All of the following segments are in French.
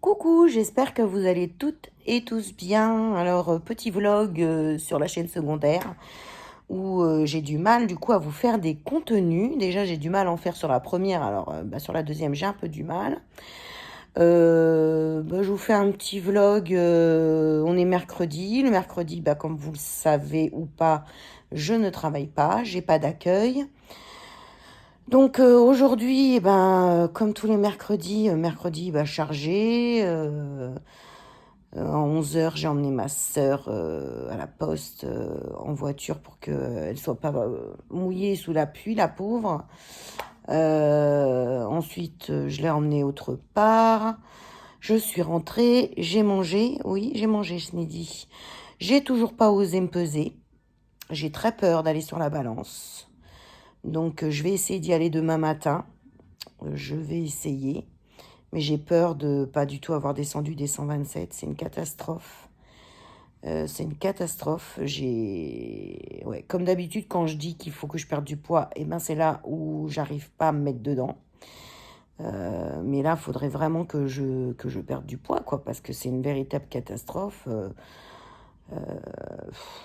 Coucou, j'espère que vous allez toutes et tous bien. Alors, petit vlog sur la chaîne secondaire où j'ai du mal du coup à vous faire des contenus. Déjà, j'ai du mal à en faire sur la première, alors sur la deuxième, j'ai un peu du mal. Je vous fais un petit vlog. On est mercredi. Le mercredi, comme vous le savez ou pas, je ne travaille pas, j'ai pas d'accueil. Donc aujourd'hui, comme tous les mercredis, mercredi chargé. À 11 heures, j'ai emmené ma sœur à la poste en voiture pour qu'elle ne soit pas mouillée sous la pluie, la pauvre. Ensuite, je l'ai emmenée autre part. Je suis rentrée, j'ai mangé. Oui, j'ai mangé ce midi. J'ai toujours pas osé me peser. J'ai très peur d'aller sur la balance. Donc, je vais essayer d'y aller demain matin. Je vais essayer. Mais j'ai peur de pas du tout avoir descendu des 127. C'est une catastrophe. C'est une catastrophe. Ouais, comme d'habitude, quand je dis qu'il faut que je perde du poids, c'est là où j'arrive pas à me mettre dedans. Mais là, il faudrait vraiment que je perde du poids, quoi, parce que c'est une véritable catastrophe.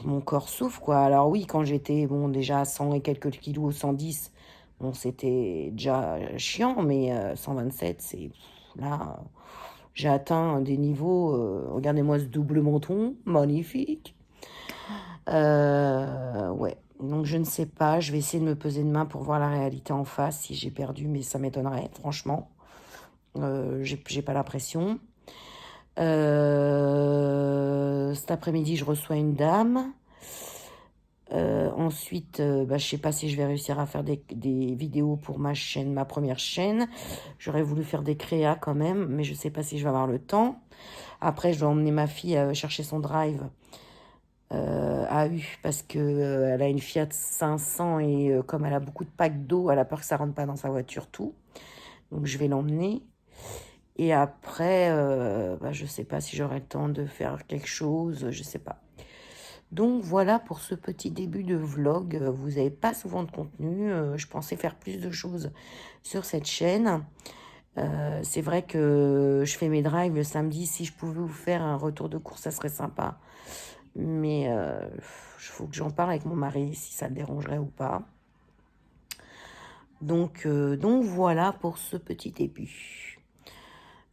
Mon corps souffre, quoi. Alors oui, quand j'étais déjà à 100 et quelques kilos, 110, c'était déjà chiant, mais 127, c'est là. J'ai atteint des niveaux. Regardez-moi ce double menton, magnifique. Ouais, donc je ne sais pas. Je vais essayer de me peser demain pour voir la réalité en face si j'ai perdu, mais ça m'étonnerait, franchement. J'ai pas l'impression. Cet après-midi, je reçois une dame. Ensuite, je sais pas si je vais réussir à faire des vidéos pour ma chaîne, ma première chaîne. J'aurais voulu faire des créas quand même, mais je sais pas si je vais avoir le temps. Après, je dois emmener ma fille chercher son drive à U parce que elle a une Fiat 500 et comme elle a beaucoup de packs d'eau, elle a peur que ça rentre pas dans sa voiture tout. Donc je vais l'emmener. Et après, je sais pas si j'aurai le temps de faire quelque chose, je sais pas. Donc voilà pour ce petit début de vlog. Vous n'avez pas souvent de contenu. Je pensais faire plus de choses sur cette chaîne. C'est vrai que je fais mes drives le samedi. Si je pouvais vous faire un retour de course, ça serait sympa. Mais il faut que j'en parle avec mon mari, si ça le dérangerait ou pas. Donc voilà pour ce petit début.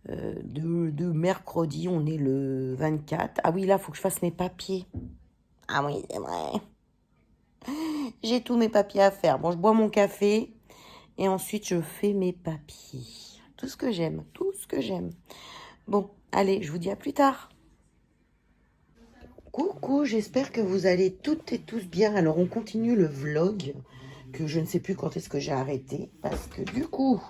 De mercredi, on est le 24. Ah oui, là, il faut que je fasse mes papiers. Ah oui, c'est vrai. J'ai tous mes papiers à faire. Bon, je bois mon café et ensuite je fais mes papiers. Tout ce que j'aime, tout ce que j'aime. Bon, allez, je vous dis à plus tard. Coucou, j'espère que vous allez toutes et tous bien. Alors, on continue le vlog que je ne sais plus quand est-ce que j'ai arrêté parce que du coup,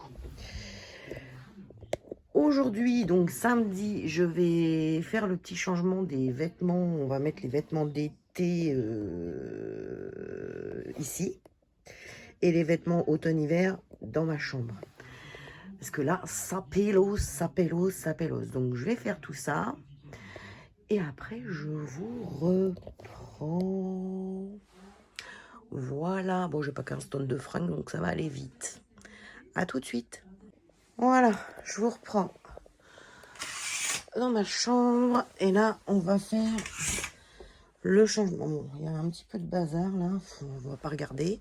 aujourd'hui, donc samedi, je vais faire le petit changement des vêtements. On va mettre les vêtements d'été ici et les vêtements automne-hiver dans ma chambre. Parce que là, ça pélose, ça pélose, ça pélose. Donc, je vais faire tout ça. Et après, je vous reprends. Voilà. Bon, j'ai pas 15 tonnes de fringues, donc ça va aller vite. À tout de suite. Voilà, je vous reprends dans ma chambre. Et là, on va faire le changement. Bon, il y a un petit peu de bazar, là. On va pas regarder.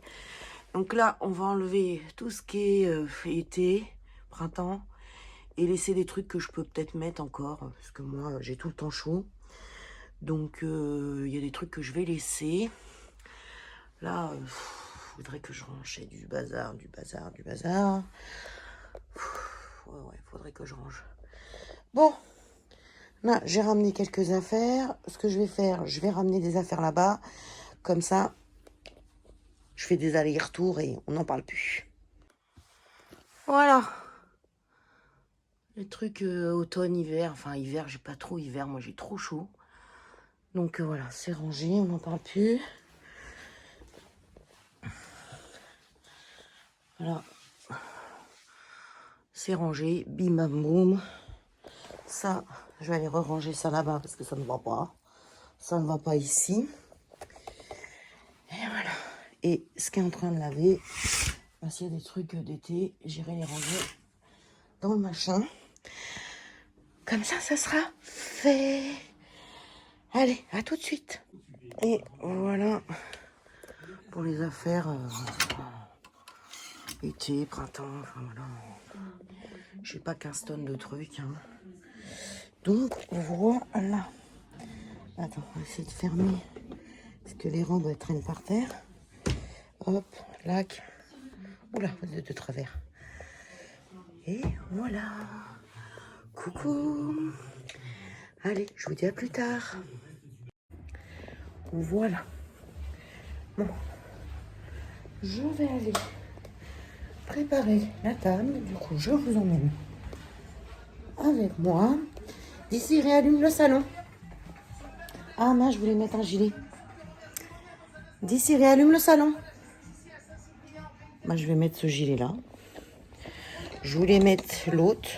Donc là, on va enlever tout ce qui est été, printemps. Et laisser des trucs que je peux peut-être mettre encore. Parce que moi, j'ai tout le temps chaud. Donc, il y a des trucs que je vais laisser. Là, il faudrait que je range. J'ai du bazar, du bazar, du bazar. Ouais, faudrait que je range. Bon, là, j'ai ramené quelques affaires. Ce que je vais faire, je vais ramener des affaires là-bas. Comme ça, je fais des allers-retours et on n'en parle plus. Voilà. Les trucs automne-hiver. Enfin, hiver, j'ai pas trop hiver. Moi, j'ai trop chaud. Donc, voilà, c'est rangé. On n'en parle plus. Voilà. C'est rangé. Bim, bam, boum. Ça, je vais aller ranger ça là-bas parce que ça ne va pas. Ça ne va pas ici. Et voilà. Et ce qui est en train de laver, Ah, s'il y a des trucs d'été, j'irai les ranger dans le machin. Comme ça sera fait. Allez, à tout de suite. Et voilà pour les affaires été, printemps, enfin voilà. Je sais pas 15 tonnes de trucs. Hein. Donc voilà. Attends, on va essayer de fermer. Parce que les robes elles traînent par terre. Hop, lac. Oula, de travers. Et voilà. Coucou. Allez, je vous dis à plus tard. Voilà. Bon. Je vais aller préparer la table. Du coup, je vous emmène avec moi. D'ici, réallume le salon. Ah mince, je voulais mettre un gilet. D'ici, réallume le salon. Moi, je vais mettre ce gilet-là. Je voulais mettre l'autre.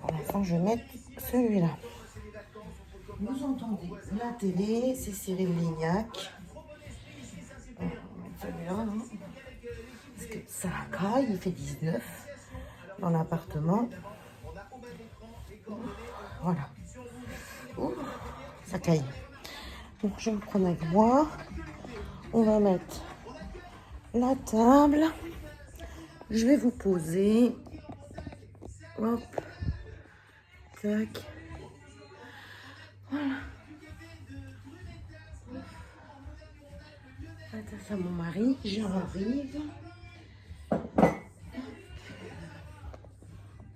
Pour l'instant, je vais mettre celui-là. Vous entendez la télé, c'est Cyril Lignac. On va mettre celui-là, non ? Parce que ça caille, il fait 19 dans l'appartement. Voilà. Ouh, ça caille. Bon, je vais me prendre avec moi. On va mettre la table. Je vais vous poser. Hop. Tac. Voilà. Attends, ça, mon mari, j'arrive.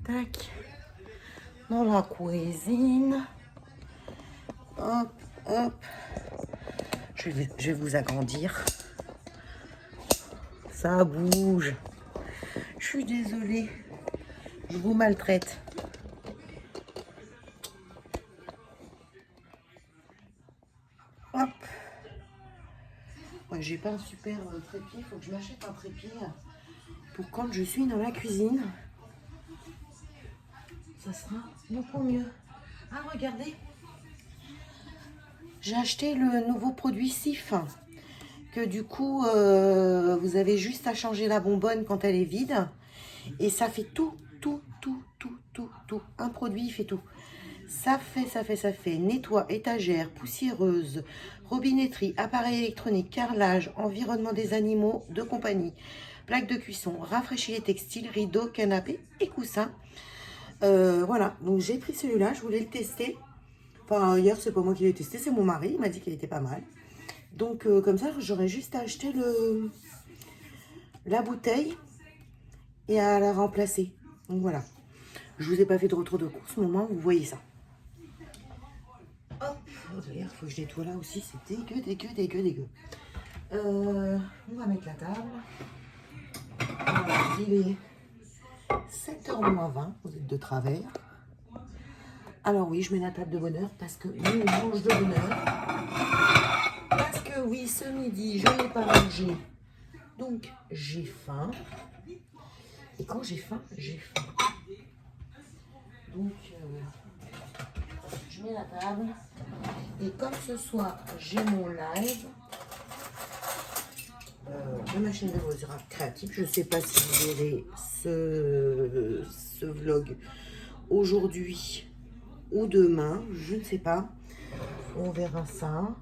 Tac. Dans la cuisine. Hop, hop. Je vais vous agrandir. Ça bouge. Je suis désolée. Je vous maltraite. Hop. Ouais, j'ai pas un super trépied. Il faut que je m'achète un trépied pour quand je suis dans la cuisine. Ça sera beaucoup mieux. Ah, regardez. J'ai acheté le nouveau produit Sif. Que du coup, vous avez juste à changer la bonbonne quand elle est vide. Et ça fait tout. Un produit, il fait tout. Ça fait. Nettoie, étagère, poussiéreuse, robinetterie, appareil électronique, carrelage, environnement des animaux de compagnie, plaque de cuisson, rafraîchit les textiles, rideaux, canapés et coussins. Voilà, donc j'ai pris celui-là, je voulais le tester. Enfin, hier, c'est pas moi qui l'ai testé, c'est mon mari, il m'a dit qu'il était pas mal. Donc, comme ça, j'aurais juste à acheter la bouteille et à la remplacer. Donc, voilà. Je vous ai pas fait de retour de course, mais au moins, vous voyez ça. Hop, d'ailleurs, il faut que je nettoie là aussi, c'est dégueu. On va mettre la table. Voilà, il est 7h moins 20, vous êtes de travers. Alors oui, je mets la table de bonheur parce que nous, on mange de bonheur. Parce que oui, ce midi, je n'ai pas mangé. Donc, j'ai faim. Et quand j'ai faim, j'ai faim. Donc, je mets la table. Et comme ce soir, j'ai mon live de ma chaîne de loisirs créatifs. Je ne sais pas si vous verrez ce vlog aujourd'hui ou demain. Je ne sais pas. On verra ça.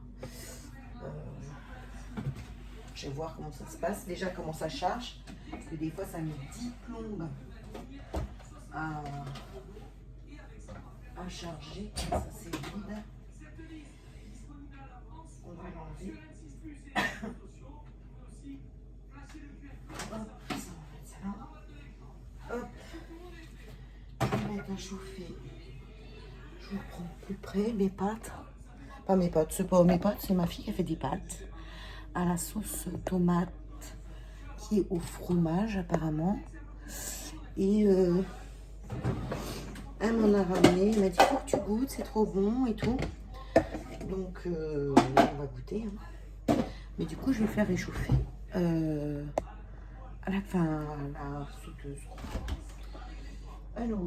Je vais voir comment ça se passe. Déjà, comment ça charge. Parce que des fois, ça met 10 plombes à charger. Ça, c'est vide. On va l'enlever. Hop, ça, on va mettre ça là. Hop. Je vais mettre à chauffer. Je vous prends plus près mes pâtes. Pas mes pâtes, c'est pas mes pâtes, c'est ma fille qui a fait des pâtes à la sauce tomate qui est au fromage apparemment. Et elle m'en a ramené, elle m'a dit faut que tu goûtes, c'est trop bon et tout. Donc on va goûter. Hein. Mais du coup je vais faire réchauffer à la sauteuse. Alors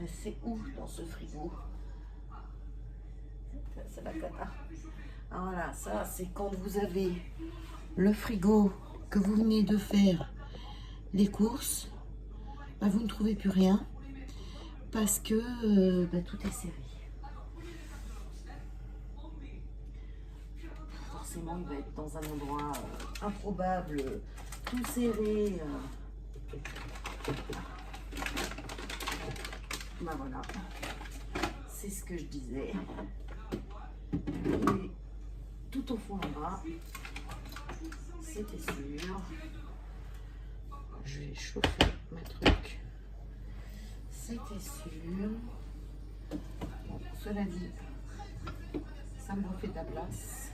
c'est où dans ce frigo? C'est la cata. Ah, voilà, ça c'est quand vous avez le frigo que vous venez de faire les courses, bah, vous ne trouvez plus rien parce que bah, tout est serré. Forcément, il va être dans un endroit improbable, tout serré. Bah voilà, c'est ce que je disais. Et tout au fond là-bas, c'était sûr. Je vais chauffer ma truc. C'était sûr. Bon, cela dit, ça me refait de la place.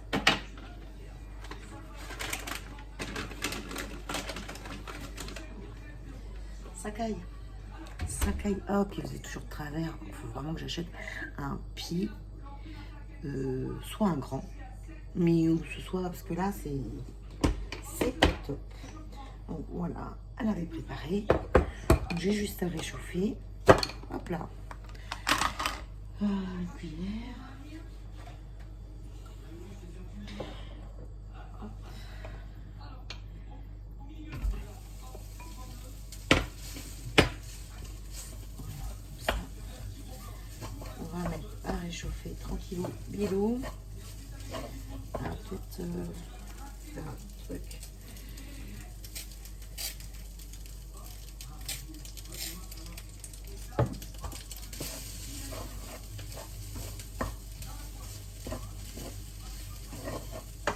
Ça caille. Ça caille. Ah, ok, vous êtes toujours de travers. Il faut vraiment que j'achète un pied, soit un grand, mais où ce soit, parce que là, c'est pas top. Donc voilà, elle avait préparé. J'ai juste à réchauffer. Hop là. Une cuillère. Hop. Ça. On va mettre à réchauffer tranquillou, bilou. On va peut-être faire un truc.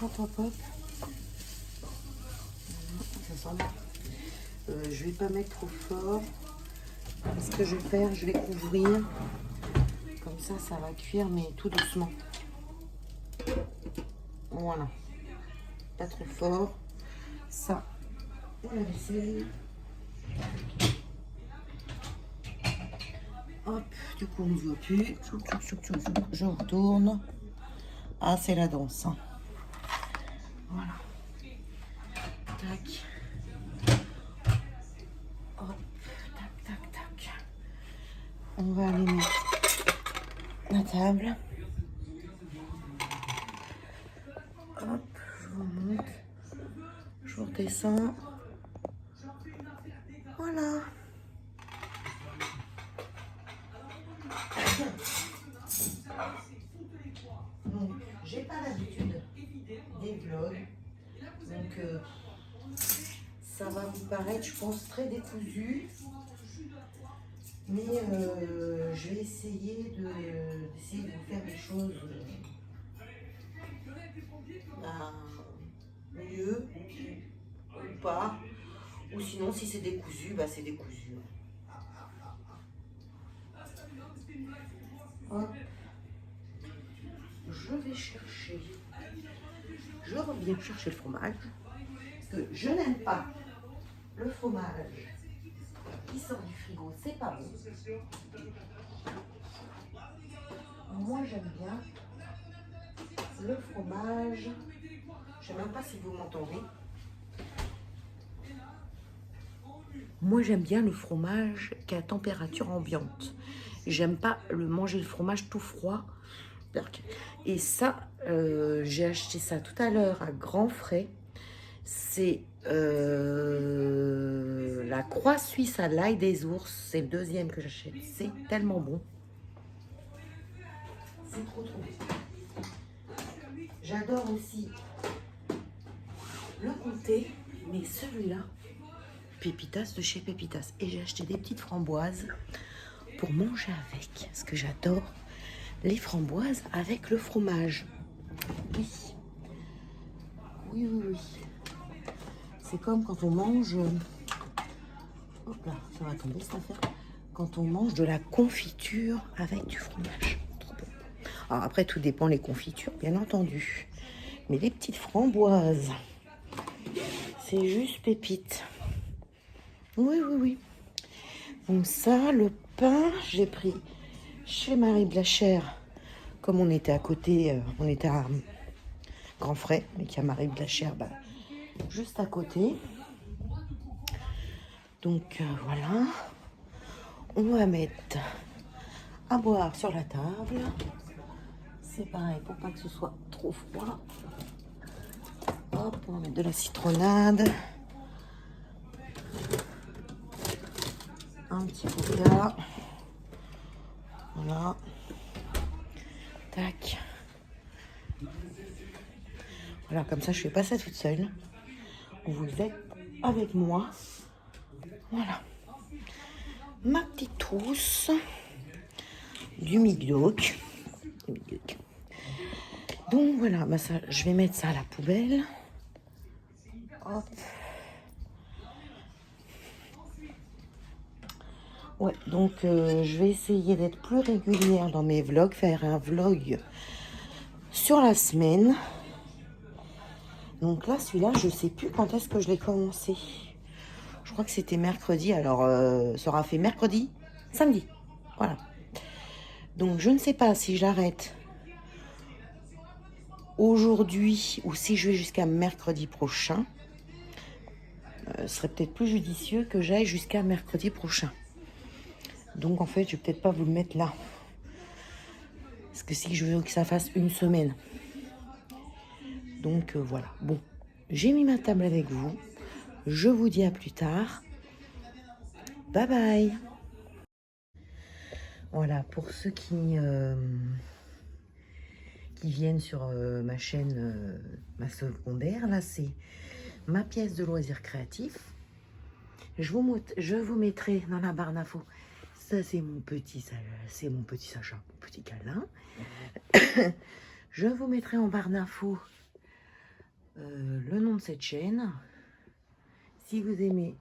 Hop, hop, hop. Ça sent bon. Je vais pas mettre trop fort. Ce que je vais faire, je vais couvrir. Comme ça va cuire, mais tout doucement. Voilà. Pas trop fort. Ça, la vaisselle. Hop, du coup, on ne voit plus. Je retourne. Ah, c'est la danse. Hein. Voilà. Tac. Hop, tac, tac, tac. On va aller mettre la table. Hop, je remonte. Je redescends. Voilà. Donc, j'ai pas l'habitude des vlogs. Donc, ça va vous paraître, je pense, très décousu. Mais je vais essayer d'essayer de vous faire des choses mieux ou pas. Ou sinon, si c'est décousu, bah c'est décousu. Hop. Je vais chercher. Je reviens chercher le fromage. Parce que je n'aime pas le fromage qui sort du frigo. C'est pas bon. Moi, j'aime bien le fromage. Je sais même pas si vous m'entendez. Moi, j'aime bien le fromage qui est à température ambiante. J'aime pas manger le fromage tout froid. Et ça, j'ai acheté ça tout à l'heure à grands frais. C'est la croix suisse à l'ail des ours. C'est le deuxième que j'achète. C'est tellement bon. C'est trop bon. J'adore aussi le comté, mais celui-là, Pépitas de chez Pépitas. Et j'ai acheté des petites framboises pour manger avec. Parce que j'adore les framboises avec le fromage. Oui. Oui, oui, oui. C'est comme quand on mange... Hop là, ça va tomber cette affaire. Quand on mange de la confiture avec du fromage. Trop bon. Alors après, tout dépend les confitures, bien entendu. Mais les petites framboises, c'est juste pépite. Oui, oui, oui. Donc ça, le pain, j'ai pris chez Marie Blachère. Comme on était à côté, on était à Grand Frais, mais qu'il y a Marie Blachère, bah, juste à côté. Donc voilà. On va mettre à boire sur la table. C'est pareil pour pas que ce soit trop froid. Hop. Hop, on va mettre de la citronnade. Un petit coca. Voilà. Tac. Voilà, comme ça, je fais pas ça toute seule. Vous êtes avec moi. Voilà. Ma petite trousse. Du Migdoc. Donc voilà, bah ça, je vais mettre ça à la poubelle. Hop. Ouais, donc je vais essayer d'être plus régulière dans mes vlogs, faire un vlog sur la semaine. Donc là, celui-là, je sais plus quand est-ce que je l'ai commencé. Je crois que c'était mercredi, alors ça aura fait mercredi, samedi. Voilà. Donc je ne sais pas si j'arrête aujourd'hui ou si je vais jusqu'à mercredi prochain. Ce serait peut-être plus judicieux que j'aille jusqu'à mercredi prochain. Donc en fait, je vais peut-être pas vous le mettre là. Parce que si je veux que ça fasse une semaine. Donc voilà. Bon, j'ai mis ma table avec vous. Je vous dis à plus tard. Bye bye. Voilà, pour ceux qui viennent sur ma chaîne, ma secondaire, là c'est ma pièce de loisirs créatifs. Je vous mettrai dans la barre d'infos. Ça c'est mon petit sachet, mon petit câlin. Je vous mettrai en barre d'infos le nom de cette chaîne. Si vous aimez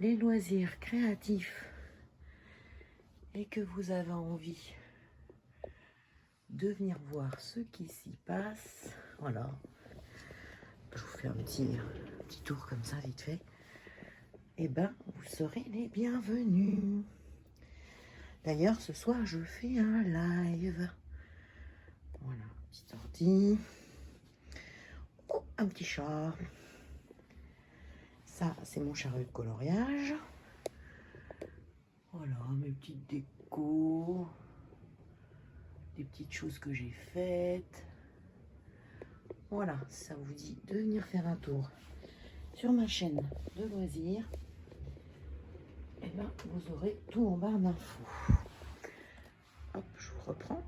les loisirs créatifs et que vous avez envie de venir voir ce qui s'y passe, voilà, je vous fais un petit tour comme ça vite fait, et ben vous serez les bienvenus. D'ailleurs ce soir je fais un live. Voilà, petit ordi. Oh, un petit chat. Ça c'est mon chariot de coloriage. Voilà mes petites décos, des petites choses que j'ai faites. Voilà, ça vous dit de venir faire un tour sur ma chaîne de loisirs. Et ben vous aurez tout en barre d'infos. Hop, je vous reprends.